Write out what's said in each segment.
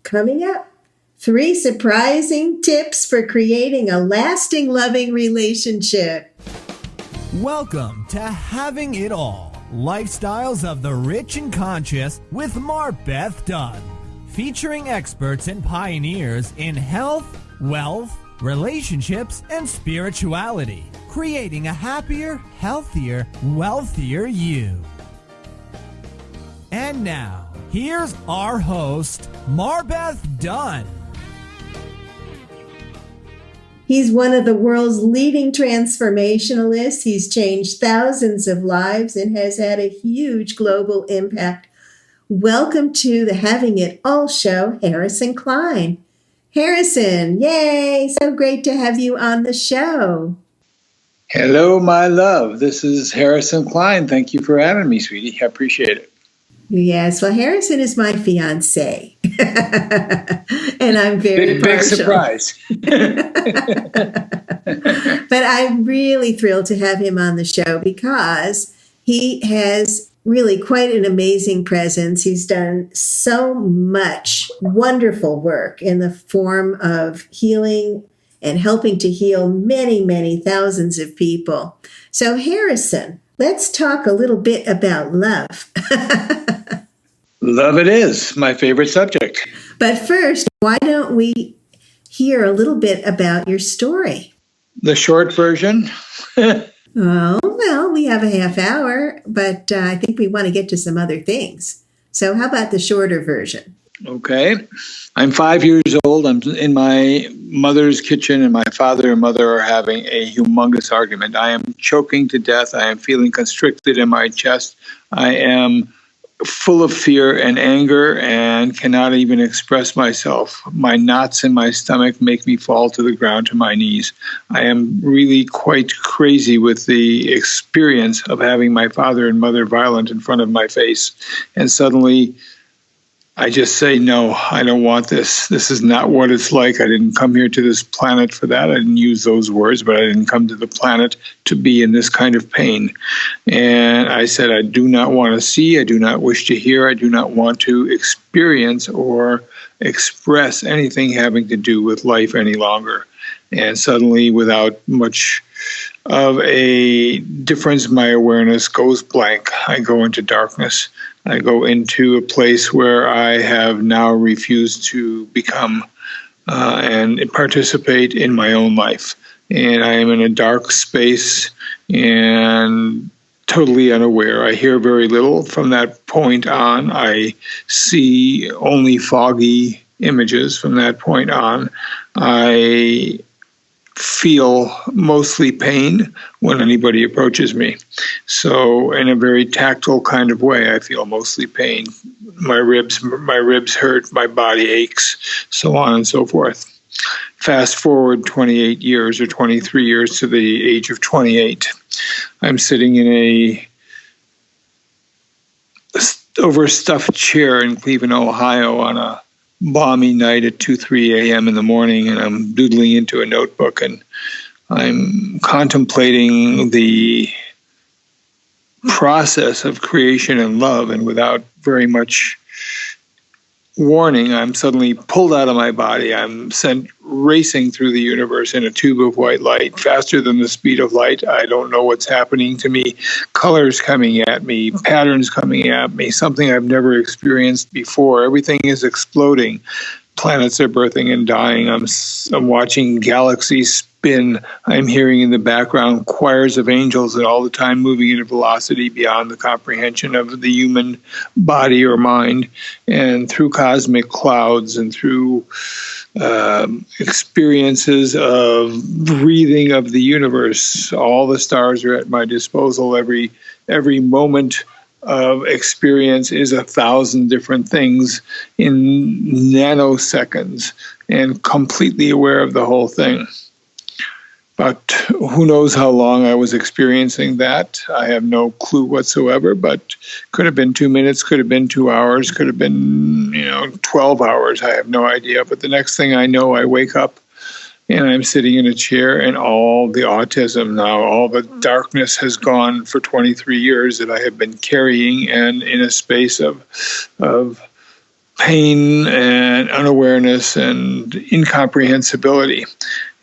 Coming up, 3 surprising tips for creating a lasting, loving relationship. Welcome to Having It All, Lifestyles of the Rich and Conscious with MarBeth Dunn, featuring experts and pioneers in health, wealth, relationships, and spirituality, creating a happier, healthier, wealthier you. And now, here's our host, MarBeth Dunn. He's one of the world's leading transformationalists. He's changed thousands of lives and has had a huge global impact. Welcome to the Having It All Show, Harrison Klein. Harrison, yay! So great to have you on the show. Hello, my love. This is Harrison Klein. Thank you for having me, sweetie. I appreciate it. Yes, well, Harrison is my fiancé, and I'm very big partial. surprise. But I'm really thrilled to have him on the show because he has really quite an amazing presence. He's done so much wonderful work in the form of healing and helping to heal many, many thousands of people. So, Harrison, let's talk a little bit about love. Love it is my favorite subject. But first, why don't we hear a little bit about your story? The short version. Oh, well, we have a half hour, but I think we want to get to some other things. So how about the shorter version? Okay. I'm 5 years old. I'm in my mother's kitchen, and my father and mother are having a humongous argument. I am choking to death. I am feeling constricted in my chest. I am full of fear and anger and cannot even express myself. My knots in my stomach make me fall to the ground to my knees. I am really quite crazy with the experience of having my father and mother violent in front of my face. And suddenly I just say, no, I don't want this. This is not what it's like. I didn't come here to this planet for that. I didn't use those words, but I didn't come to the planet to be in this kind of pain. And I said, I do not want to see, I do not wish to hear, I do not want to experience or express anything having to do with life any longer. And suddenly, without much of a difference, my awareness goes blank. I go into darkness. I go into a place where I have now refused to become and participate in my own life. And I am in a dark space and totally unaware. I hear very little from that point on. I see only foggy images from that point on. I feel mostly pain when anybody approaches me. So in a very tactile kind of way, I feel mostly pain. My ribs hurt, my body aches, so on and so forth. Fast forward 28 years or 23 years to the age of 28. I'm sitting in a overstuffed chair in Cleveland, Ohio on a balmy night at 2-3 a.m. in the morning, and I'm doodling into a notebook, and I'm contemplating the process of creation and love, and without very much warning, I'm suddenly pulled out of my body. I'm sent racing through the universe in a tube of white light, faster than the speed of light. I don't know what's happening to me. Colors coming at me, patterns coming at me, something I've never experienced before. Everything is exploding. Planets are birthing and dying. I'm watching galaxies spin. I'm hearing in the background choirs of angels at all the time moving at a velocity beyond the comprehension of the human body or mind. And through cosmic clouds and through experiences of breathing of the universe, all the stars are at my disposal. Every moment of experience is 1,000 different things in nanoseconds, and completely aware of the whole thing. But who knows how long I was experiencing that? I have no clue whatsoever, but could have been 2 minutes, could have been 2 hours, could have been 12 hours. I have no idea. But the next thing I know, I wake up and I'm sitting in a chair, and all the autism now, all the darkness has gone for 23 years that I have been carrying, and in a space of pain and unawareness and incomprehensibility.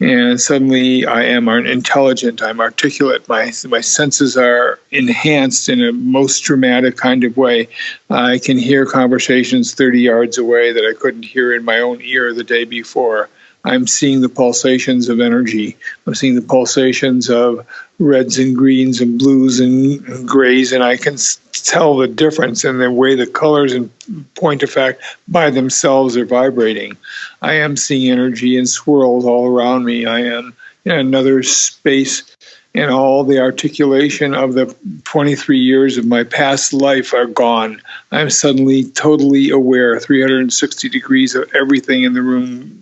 And suddenly I am intelligent, I'm articulate, my senses are enhanced in a most dramatic kind of way. I can hear conversations 30 yards away that I couldn't hear in my own ear the day before. I'm seeing the pulsations of energy. I'm seeing the pulsations of reds and greens and blues and grays, and I can tell the difference in the way the colors, in point of fact, by themselves are vibrating. I am seeing energy in swirls all around me. I am in another space, and all the articulation of the 23 years of my past life are gone. I'm suddenly totally aware, 360 degrees of everything in the room.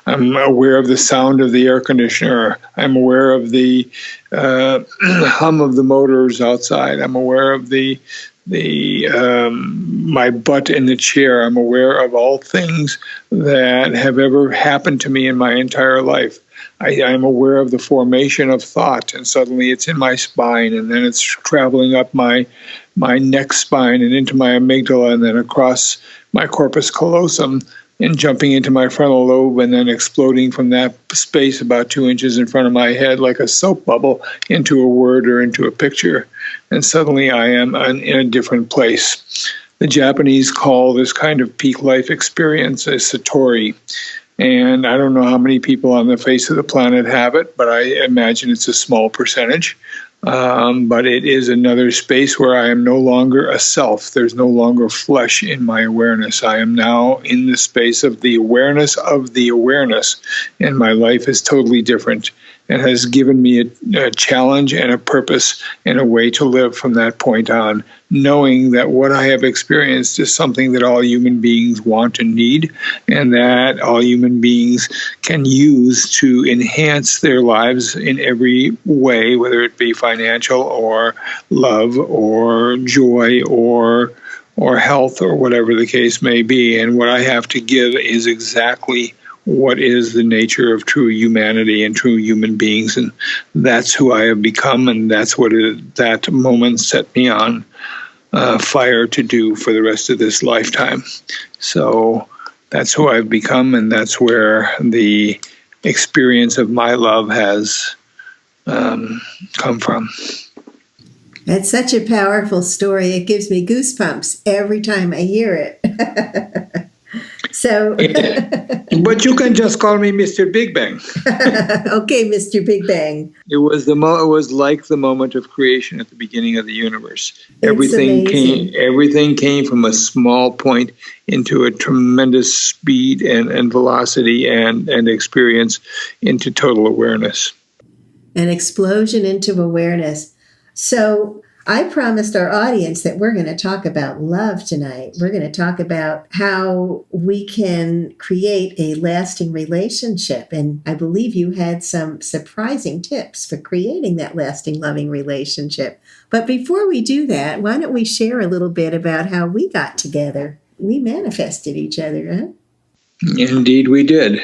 I'm aware of the sound of the air conditioner. I'm aware of the hum of the motors outside. I'm aware of my butt in the chair. I'm aware of all things that have ever happened to me in my entire life. I'm aware of the formation of thought, and suddenly it's in my spine, and then it's traveling up my neck spine and into my amygdala, and then across my corpus callosum, and jumping into my frontal lobe, and then exploding from that space about 2 inches in front of my head like a soap bubble into a word or into a picture. And suddenly I am in a different place. The Japanese call this kind of peak life experience a satori. And I don't know how many people on the face of the planet have it, but I imagine it's a small percentage. But it is another space where I am no longer a self. There's no longer flesh in my awareness. I am now in the space of the awareness, and my life is totally different and has given me a challenge and a purpose and a way to live from that point on, knowing that what I have experienced is something that all human beings want and need, and that all human beings can use to enhance their lives in every way, whether it be financial or love or joy or health or whatever the case may be. And what I have to give is exactly what is the nature of true humanity and true human beings. And that's who I have become, and that's what that moment set me on fire to do for the rest of this lifetime. So that's who I've become, and that's where the experience of my love has come from. That's such a powerful story. It gives me goosebumps every time I hear it. So, but you can just call me Mr. Big Bang. Okay, Mr. Big Bang. It was like the moment of creation at the beginning of the universe. Everything came from a small point into a tremendous speed and velocity and experience into total awareness. An explosion into awareness. So I promised our audience that we're going to talk about love tonight. We're going to talk about how we can create a lasting relationship. And I believe you had some surprising tips for creating that lasting, loving relationship. But before we do that, why don't we share a little bit about how we got together? We manifested each other, huh? Indeed we did.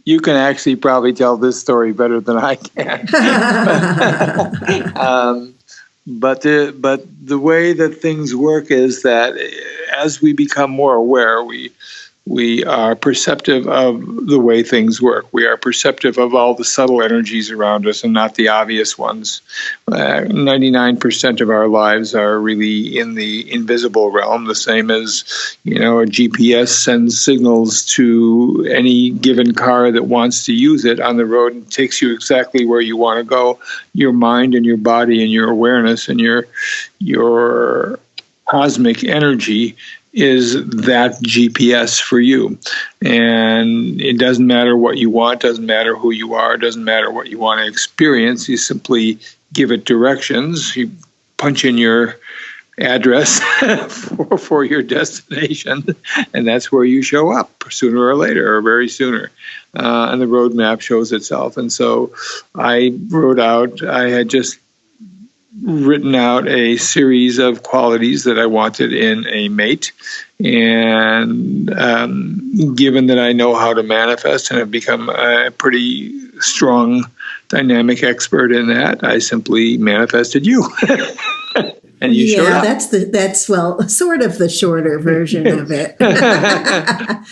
You can actually probably tell this story better than I can. But the way that things work is that as we become more aware, we are perceptive of the way things work. We are perceptive of all the subtle energies around us and not the obvious ones. 99% of our lives are really in the invisible realm, the same as, a GPS sends signals to any given car that wants to use it on the road and takes you exactly where you want to go. Your mind and your body and your awareness and your cosmic energy is that GPS for you. And it doesn't matter what you want, doesn't matter who you are, doesn't matter what you want to experience. You simply give it directions. You punch in your address for your destination, and that's where you show up sooner or later or very sooner. And the roadmap shows itself. And so I had just written out a series of qualities that I wanted in a mate. And given that I know how to manifest and have become a pretty strong, dynamic expert in that, I simply manifested you. And you showed up. That's well, sort of the shorter version of it. The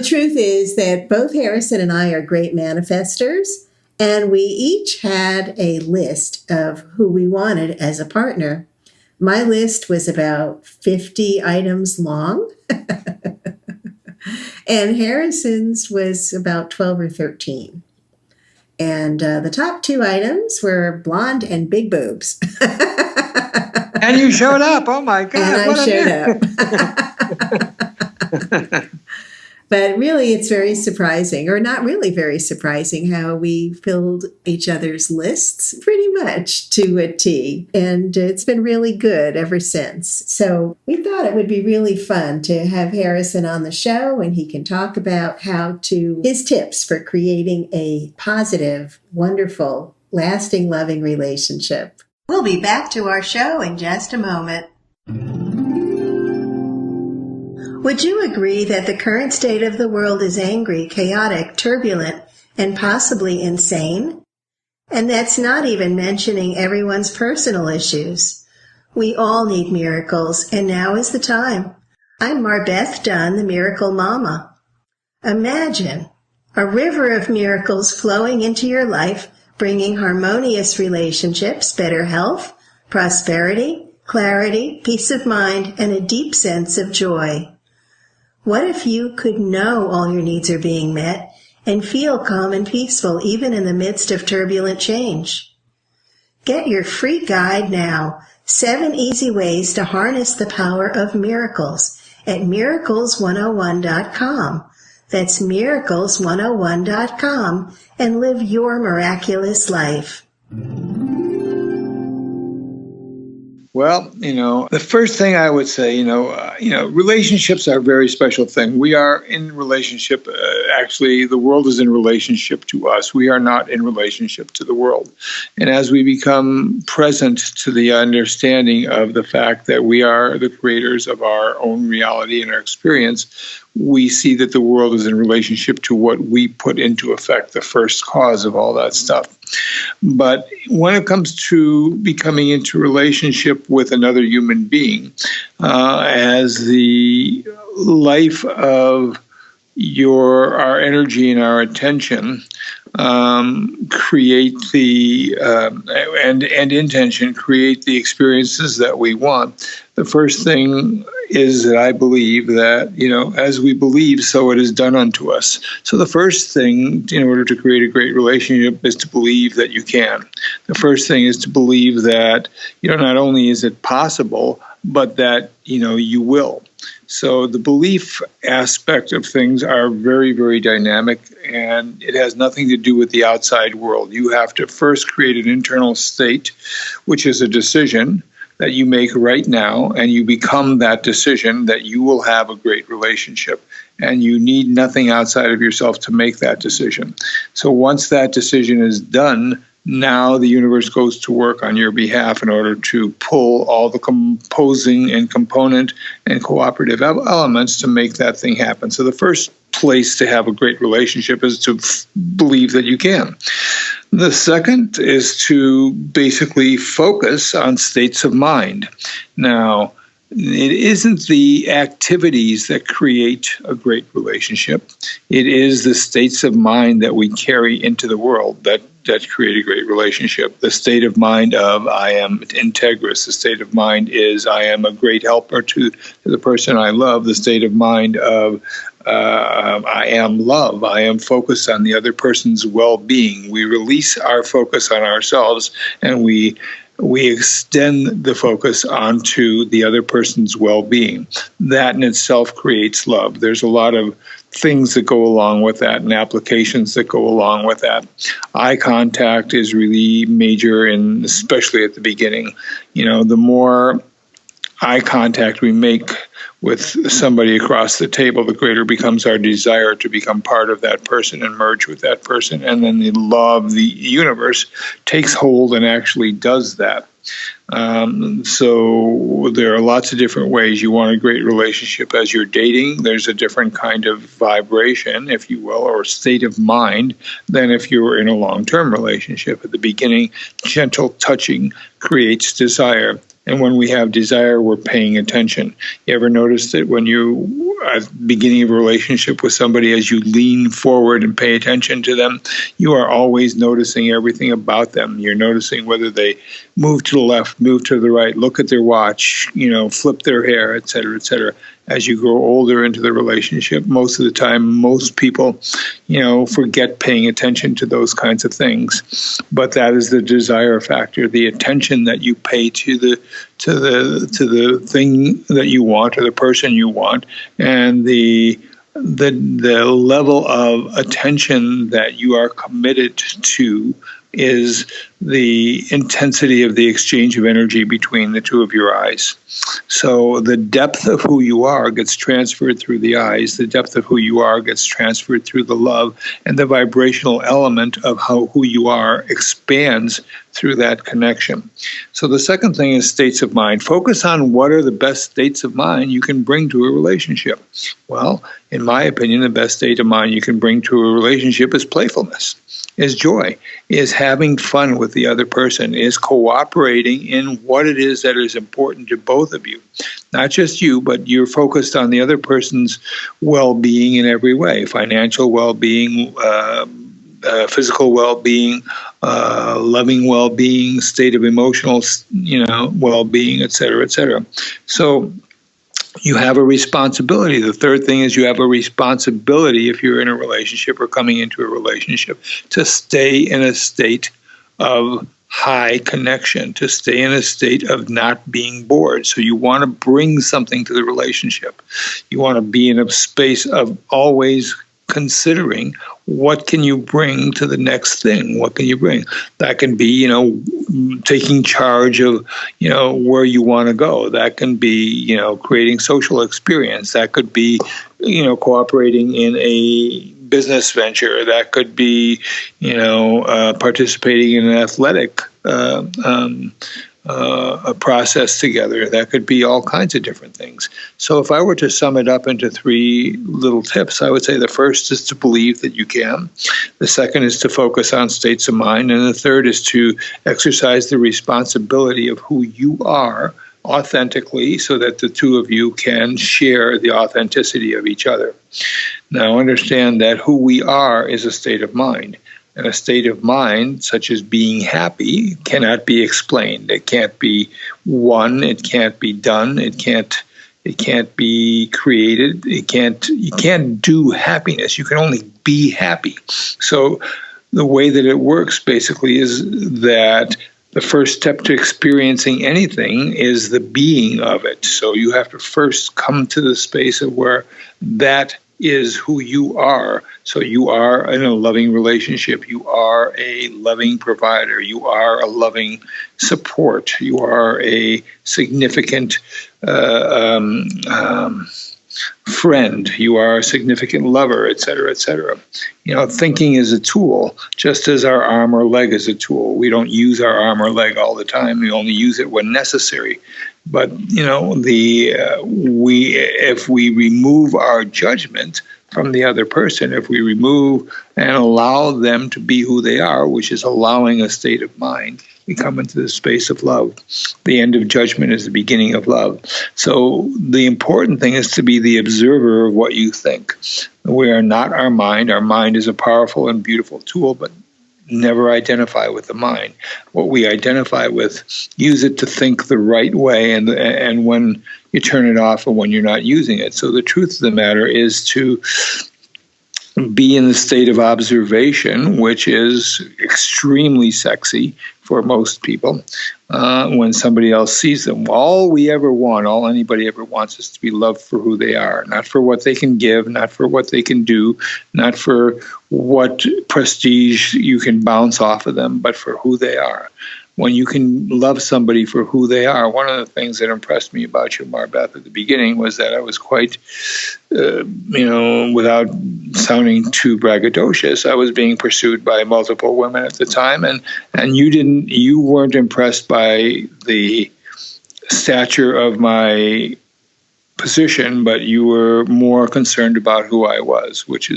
truth is that both Harrison and I are great manifestors, and we each had a list of who we wanted as a partner. My list was about 50 items long, and Harrison's was about 12 or 13. And the top 2 items were blonde and big boobs. And you showed up. Oh, my God. And I showed up. But really, it's very surprising, or not really very surprising, how we filled each other's lists pretty much to a T. And it's been really good ever since. So we thought it would be really fun to have Harrison on the show, and he can talk about his tips for creating a positive, wonderful, lasting, loving relationship. We'll be back to our show in just a moment. Would you agree that the current state of the world is angry, chaotic, turbulent, and possibly insane? And that's not even mentioning everyone's personal issues. We all need miracles, and now is the time. I'm MarBeth Dunn, the Miracle Mama. Imagine a river of miracles flowing into your life, bringing harmonious relationships, better health, prosperity, clarity, peace of mind, and a deep sense of joy. What if you could know all your needs are being met and feel calm and peaceful even in the midst of turbulent change? Get your free guide now, 7 easy ways to harness the power of miracles at miracles101.com. That's miracles101.com, and live your miraculous life. Well, the first thing I would say, relationships are a very special thing. We are in relationship. Actually, the world is in relationship to us. We are not in relationship to the world. And as we become present to the understanding of the fact that we are the creators of our own reality and our experience, we see that the world is in relationship to what we put into effect, the first cause of all that stuff. But when it comes to becoming into relationship with another human being, as the life of our energy and our attention create and intention create the experiences that we want. The first thing is that I believe that, as we believe, so it is done unto us. So the first thing in order to create a great relationship is to believe that you can. The first thing is to believe that, not only is it possible, but that, you will. So the belief aspect of things are very, very dynamic, and it has nothing to do with the outside world. You have to first create an internal state, which is a decision that you make right now, and you become that decision that you will have a great relationship. And you need nothing outside of yourself to make that decision. So once that decision is done, now the universe goes to work on your behalf in order to pull all the composing and component and cooperative elements to make that thing happen. So the first place to have a great relationship is to believe that you can. The second is to basically focus on states of mind. Now, it isn't the activities that create a great relationship. It is the states of mind that we carry into the world that create a great relationship. The state of mind of I am integrous. The state of mind is I am a great helper to the person I love. The state of mind of I am love. I am focused on the other person's well-being. We release our focus on ourselves, and we extend the focus onto the other person's well-being. That in itself creates love. There's a lot of things that go along with that and applications that go along with that. Eye contact is really major, and especially at the beginning. The more eye contact we make with somebody across the table, the greater becomes our desire to become part of that person and merge with that person. And then the law of the universe takes hold and actually does that. So there are lots of different ways. You want a great relationship as you're dating. There's a different kind of vibration, if you will, or state of mind than if you were in a long-term relationship. At the beginning, gentle touching creates desire. And when we have desire, we're paying attention. You ever notice that when you are at the beginning of a relationship with somebody, as you lean forward and pay attention to them, you are always noticing everything about them. You're noticing whether they move to the left, move to the right, look at their watch, flip their hair, et cetera, et cetera. As you grow older into the relationship, most of the time, most people, forget paying attention to those kinds of things. But that is the desire factor, the attention that you pay to the thing that you want or the person you want, and the level of attention that you are committed to is the intensity of the exchange of energy between the two of your eyes. So the depth of who you are gets transferred through the eyes. The depth of who you are gets transferred through the love, and the vibrational element of who you are expands through that connection. So the second thing is states of mind. Focus on what are the best states of mind you can bring to a relationship. Well, in my opinion, the best state of mind you can bring to a relationship is playfulness, is joy, is having fun with the other person, is cooperating in what it is that is important to both of you. Not just you, but you're focused on the other person's well-being in every way, financial well-being, physical well-being, loving well-being, state of emotional, well-being, et cetera, et cetera. So you have a responsibility. The third thing is you have a responsibility, if you're in a relationship or coming into a relationship, to stay in a state of high connection, to stay in a state of not being bored. So you want to bring something to the relationship. You want to be in a space of always considering what can you bring to the next thing? What can you bring? That can be, taking charge of, where you want to go. That can be, creating social experience. That could be, cooperating in a business venture. That could be, participating in an athletic a process together. That could be all kinds of different things. So if I were to sum it up into 3 little tips, I would say the first is to believe that you can. The second is to focus on states of mind. And the third is to exercise the responsibility of who you are authentically so that the two of you can share the authenticity of each other. Now understand that who we are is a state of mind. And a state of mind, such as being happy, cannot be explained. It can't be won. It can't be done. It can't be created. You can't do happiness. You can only be happy. So the way that it works basically is that the first step to experiencing anything is the being of it. So you have to first come to the space of where that is who you are. So you are in a loving relationship. You are a loving provider. You are a loving support. You are a significant friend. You are a significant lover, et cetera, et cetera. Thinking is a tool, just as our arm or leg is a tool. We don't use our arm or leg all the time. We only use it when necessary. But if we remove our judgment from the other person, if we remove and allow them to be who they are, which is allowing a state of mind, we come into the space of love. The end of judgment is the beginning of love. So the important thing is to be the observer of what you think. We are not our mind. Our mind is a powerful and beautiful tool, but never identify with the mind. What we identify with, use it to think the right way, and when you turn it off and when you're not using it. So the truth of the matter is to be in the state of observation, which is extremely sexy for most people, when somebody else sees them. All anybody ever wants is to be loved for who they are, not for what they can give, not for what they can do, not for what prestige you can bounce off of them, but for who they are. When you can love somebody for who they are, one of the things that impressed me about you, MarBeth, at the beginning was that I was quite, without sounding too braggadocious, I was being pursued by multiple women at the time, and you weren't impressed by the stature of my position, but you were more concerned about who I was, which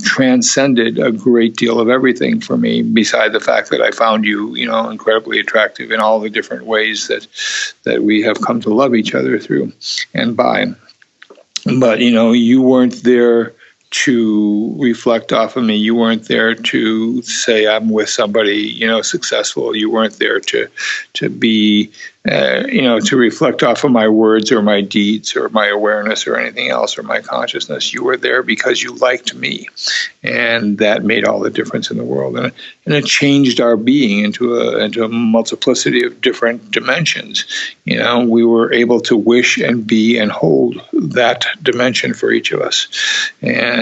transcended a great deal of everything for me, beside the fact that I found you, incredibly attractive in all the different ways that we have come to love each other through and by. But, you weren't there to reflect off of me. You weren't there to say I'm with somebody, successful. You weren't there to be, to reflect off of my words or my deeds or my awareness or anything else or my consciousness. You were there because you liked me, and that made all the difference in the world. And it changed our being into a multiplicity of different dimensions. We were able to wish and be and hold that dimension for each of us. And,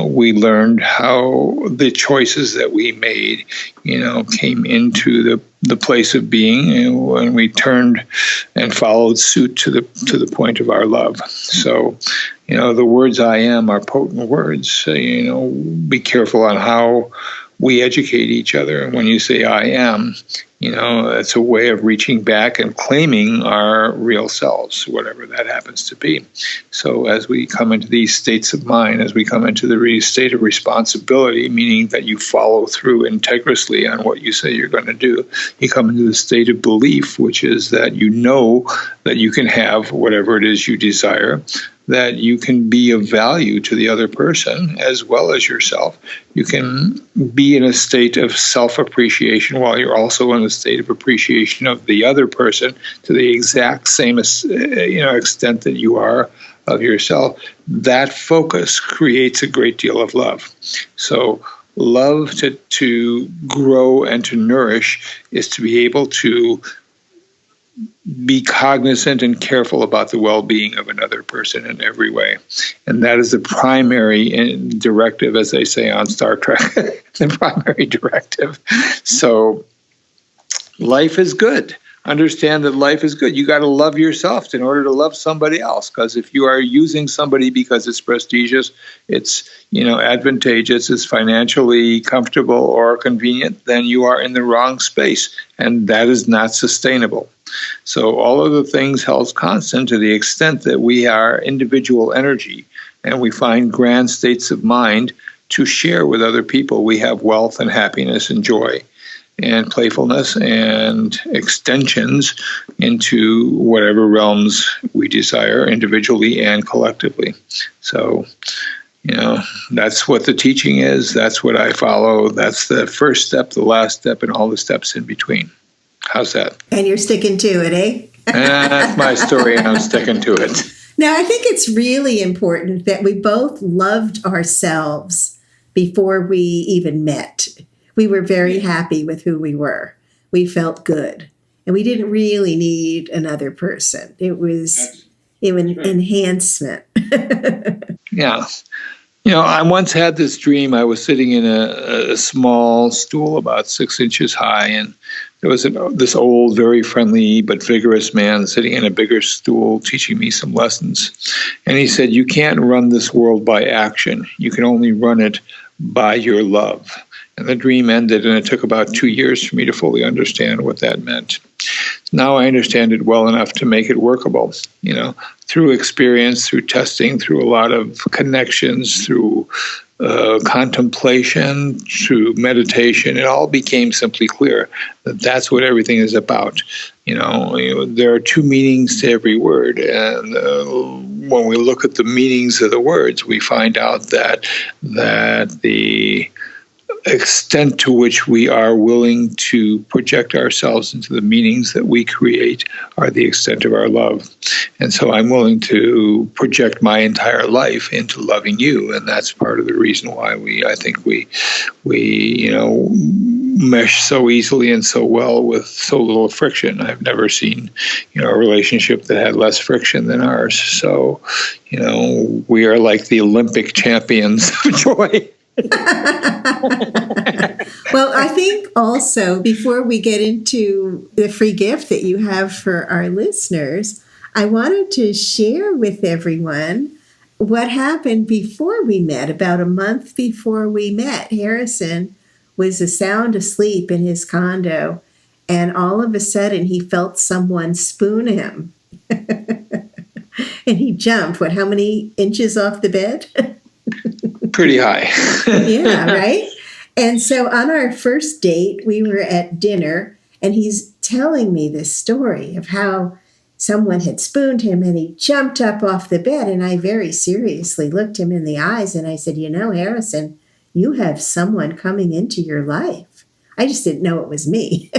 we learned how the choices that we made, came into the place of being, and when we turned and followed suit to the point of our love. So, the words I am are potent words. Be careful on how we educate each other. And when you say I am, it's a way of reaching back and claiming our real selves, whatever that happens to be. So as we come into these states of mind, as we come into the state of responsibility, meaning that you follow through integrally on what you say you're going to do, you come into the state of belief, which is that you know that you can have whatever it is you desire, that you can be of value to the other person as well as yourself. You can be in a state of self-appreciation while you're also in a state of appreciation of the other person to the exact same extent that you are of yourself. That focus creates a great deal of love. So love to grow and to nourish is to be able to be cognizant and careful about the well-being of another person in every way. And that is the primary directive, as they say on Star Trek, the primary directive. So life is good. Understand that life is good. You got to love yourself in order to love somebody else. Because if you are using somebody because it's prestigious, it's advantageous, it's financially comfortable or convenient, then you are in the wrong space, and that is not sustainable. So all of the things held constant to the extent that we are individual energy and we find grand states of mind to share with other people. We have wealth and happiness and joy and playfulness and extensions into whatever realms we desire individually and collectively. So, that's what the teaching is. That's what I follow. That's the first step, the last step, and all the steps in between. How's that? And you're sticking to it, eh? That's my story, and I'm sticking to it. Now, I think it's really important that we both loved ourselves before we even met. We were very happy with who we were. We felt good. And we didn't really need another person. It was an enhancement. Yeah. I once had this dream. I was sitting in a small stool about 6 inches high, and there was this old, very friendly but vigorous man sitting in a bigger stool teaching me some lessons. And he said, you can't run this world by action. You can only run it by your love. And the dream ended, and it took about 2 years for me to fully understand what that meant. Now I understand it well enough to make it workable, through experience, through testing, through a lot of connections, through contemplation, through meditation. It all became simply clear that that's what everything is about. There are two meanings to every word, and when we look at the meanings of the words, we find out that the extent to which we are willing to project ourselves into the meanings that we create are the extent of our love. And so I'm willing to project my entire life into loving you, and that's part of the reason why I think we mesh so easily and so well with so little friction. I've never seen a relationship that had less friction than ours. So we are like the Olympic champions of joy. Well, I think also, before we get into the free gift that you have for our listeners, I wanted to share with everyone what happened before we met. About a month before we met, Harrison was sound asleep in his condo, and all of a sudden he felt someone spoon him. And he jumped, how many inches off the bed? Pretty high. Yeah, right? And so on our first date, we were at dinner, and he's telling me this story of how someone had spooned him and he jumped up off the bed. And I very seriously looked him in the eyes and I said, Harrison, you have someone coming into your life. I just didn't know it was me.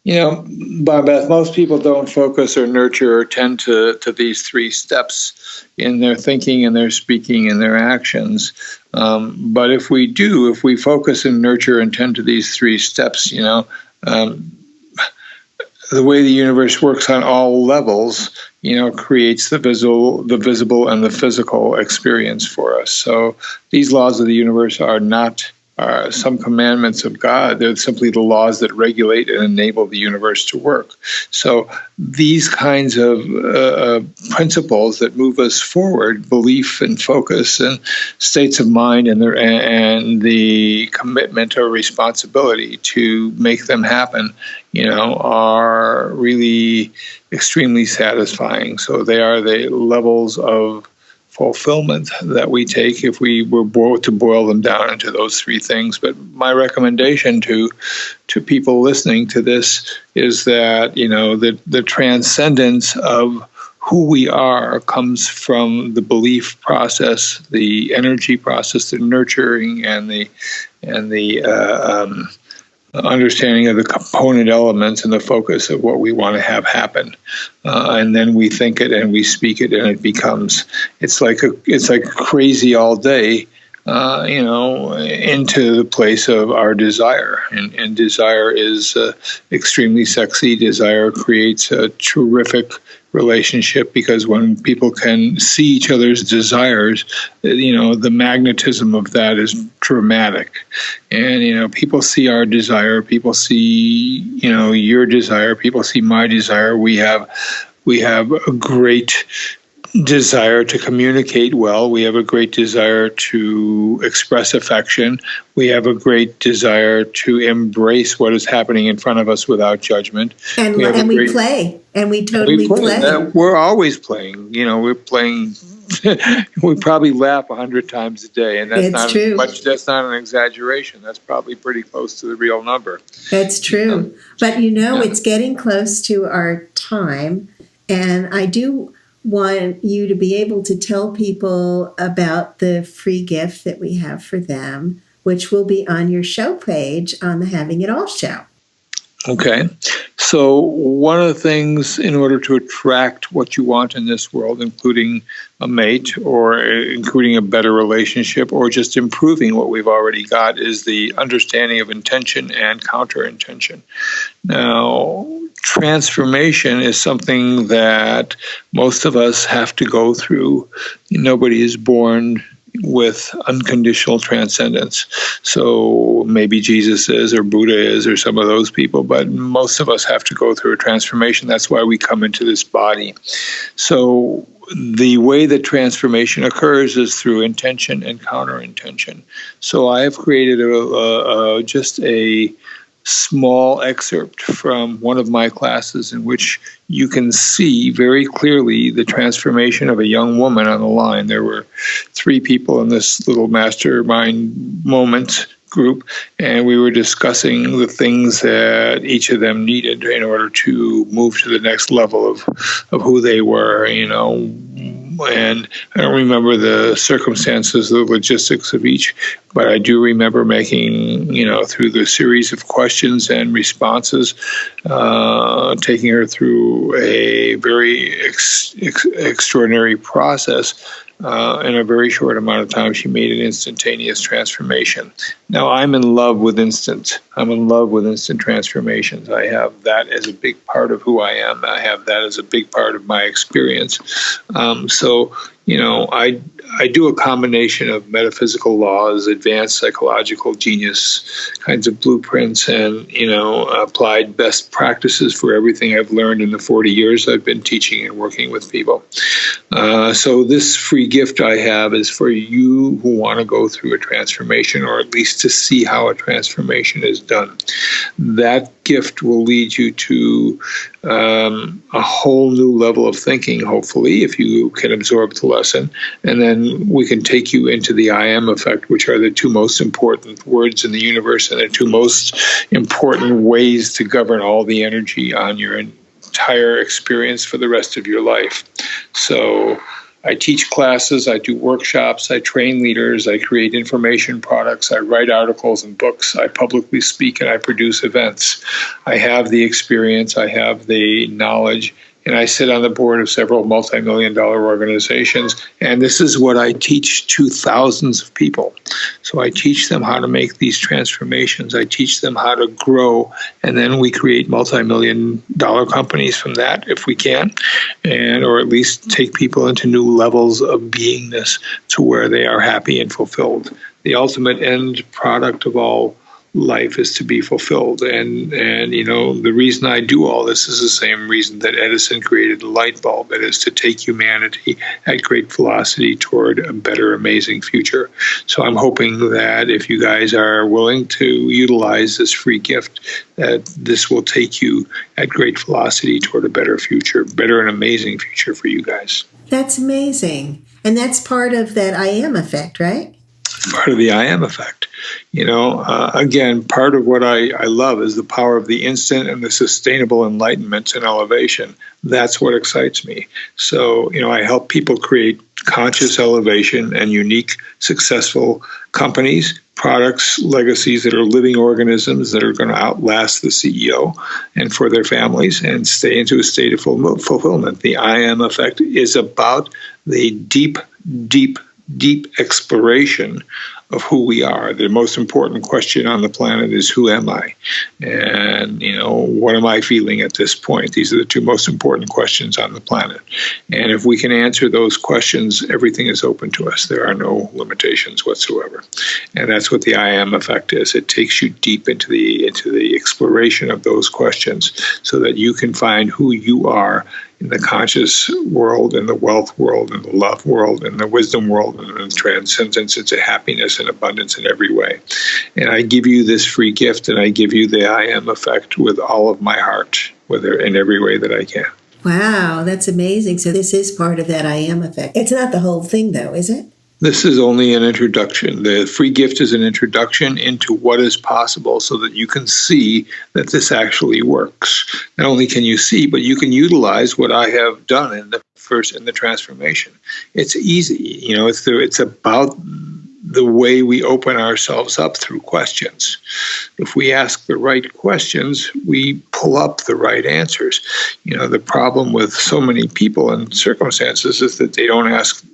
MarBeth, most people don't focus or nurture or tend to these three steps in their thinking and their speaking and their actions. But if we focus and nurture and tend to these three steps, the way the universe works on all levels, creates the visible and the physical experience for us. So these laws of the universe are not some commandments of God. They're simply the laws that regulate and enable the universe to work. So these kinds of principles that move us forward, belief and focus and states of mind and the commitment or responsibility to make them happen, are really extremely satisfying. So they are the levels of fulfillment that we take if we were to boil them down into those three things. But my recommendation to people listening to this is that, the transcendence of who we are comes from the belief process, the energy process, the nurturing, and the understanding of the component elements and the focus of what we want to have happen, and then we think it and we speak it, and it becomes. It's like crazy all day, into the place of our desire, and desire is extremely sexy. Desire creates a terrific relationship because when people can see each other's desires, the magnetism of that is dramatic. And, people see our desire, people see, your desire, people see my desire. We have a great desire to communicate well. We have a great desire to express affection. We have a great desire to embrace what is happening in front of us without judgment. And we play. And we totally play. We're always playing. We're playing. We probably laugh 100 times a day, and that's not true. That's not an exaggeration. That's probably pretty close to the real number. That's true. But it's getting close to our time, and I do want you to be able to tell people about the free gift that we have for them, which will be on your show page on the Having It All show. Okay. So one of the things in order to attract what you want in this world, including a mate or including a better relationship or just improving what we've already got, is the understanding of intention and counter-intention. Now, transformation is something that most of us have to go through. Nobody is born with unconditional transcendence. So maybe Jesus is, or Buddha is, or some of those people, but most of us have to go through a transformation. That's why we come into this body. So the way that transformation occurs is through intention and counter-intention. So I have created just a small excerpt from one of my classes in which you can see very clearly the transformation of a young woman on the line. There were 3 people in this little mastermind moment group, and we were discussing the things that each of them needed in order to move to the next level of who they were, and I don't remember the circumstances, the logistics of each, but I do remember making, through the series of questions and responses, taking her through a very extraordinary process. In a very short amount of time, she made an instantaneous transformation. Now, I'm in love with instant transformations. I have that as a big part of who I am. I have that as a big part of my experience. So, I do a combination of metaphysical laws, advanced psychological genius kinds of blueprints, and, applied best practices for everything I've learned in the 40 years I've been teaching and working with people. So this free gift I have is for you who want to go through a transformation, or at least to see how a transformation is done. That gift will lead you to a whole new level of thinking, hopefully, if you can absorb the lesson. And then we can take you into the I am effect, which are the two most important words in the universe and the two most important ways to govern all the energy on your entire experience for the rest of your life. So I teach classes, I do workshops, I train leaders, I create information products, I write articles and books, I publicly speak, and I produce events. I have the experience, I have the knowledge, and I sit on the board of several multi-million-dollar organizations, and this is what I teach to thousands of people. So I teach them how to make these transformations. I teach them how to grow, and then we create multi-million-dollar companies from that, if we can, or at least take people into new levels of beingness to where they are happy and fulfilled. The ultimate end product of all life is to be fulfilled. And the reason I do all this is the same reason that Edison created the light bulb. It is to take humanity at great velocity toward a better, amazing future. So I'm hoping that if you guys are willing to utilize this free gift, that this will take you at great velocity toward a better future, better and amazing future for you guys. That's amazing. And that's part of that I am effect, right? Part of the I am effect. Again, part of what I love is the power of the instant and the sustainable enlightenment and elevation. That's what excites me. So, I help people create conscious elevation and unique, successful companies, products, legacies that are living organisms that are going to outlast the CEO and for their families and stay into a state of fulfillment. The I am effect is about the deep, deep, deep exploration of who we are. The most important question on the planet is, who am I? And, what am I feeling at this point? These are the two most important questions on the planet. And if we can answer those questions, everything is open to us. There are no limitations whatsoever. And that's what the I am effect is. It takes you deep into the exploration of those questions so that you can find who you are in the conscious world, in the wealth world, in the love world, in the wisdom world, and in transcendence into happiness and abundance in every way. And I give you this free gift, and I give you the I am effect with all of my heart, in every way that I can. Wow, that's amazing. So this is part of that I am effect. It's not the whole thing, though, is it? This is only an introduction. The free gift is an introduction into what is possible so that you can see that this actually works. Not only can you see, but you can utilize what I have done in the transformation. It's easy. It's about the way we open ourselves up through questions. If we ask the right questions, we pull up the right answers. The problem with so many people and circumstances is that they don't ask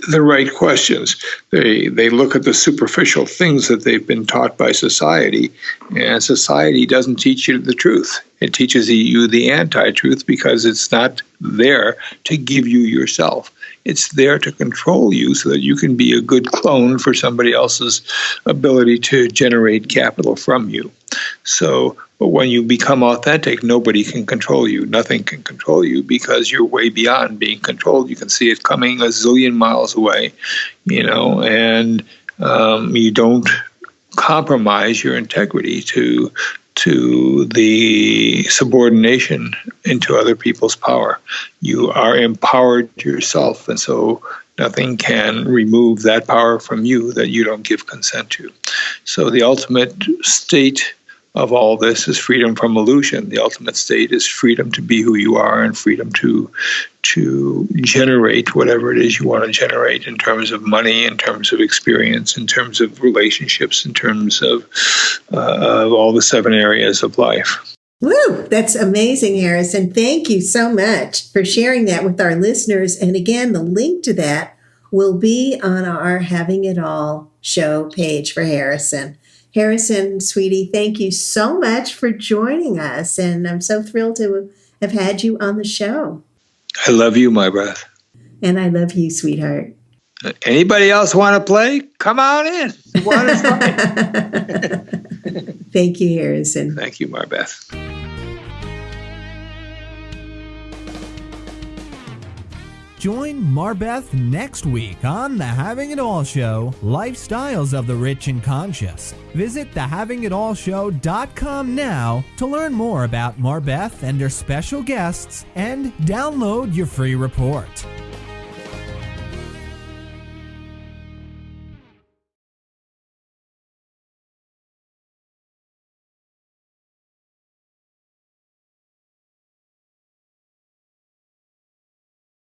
the right questions. They look at the superficial things that they've been taught by society, and society doesn't teach you the truth. It teaches you the anti-truth because it's not there to give you yourself. It's there to control you so that you can be a good clone for somebody else's ability to generate capital from you. But when you become authentic, nobody can control you. Nothing can control you because you're way beyond being controlled. You can see it coming a zillion miles away, and you don't compromise your integrity to the subordination into other people's power. You are empowered yourself, and so nothing can remove that power from you that you don't give consent to. So the ultimate state of all this is freedom from illusion. The ultimate state is freedom to be who you are and freedom to generate whatever it is you want to generate in terms of money, in terms of experience, in terms of relationships, in terms of all the 7 areas of life. Woo! That's amazing, Harrison. Thank you so much for sharing that with our listeners. And again, the link to that will be on our Having It All show page for Harrison. Harrison, sweetie, thank you so much for joining us. And I'm so thrilled to have had you on the show. I love you, MarBeth. And I love you, sweetheart. Anybody else want to play? Come on in. Want to play? Thank you, Harrison. Thank you, MarBeth. Join MarBeth next week on The Having It All Show, Lifestyles of the Rich and Conscious. Visit TheHavingItAllShow.com now to learn more about MarBeth and her special guests and download your free report.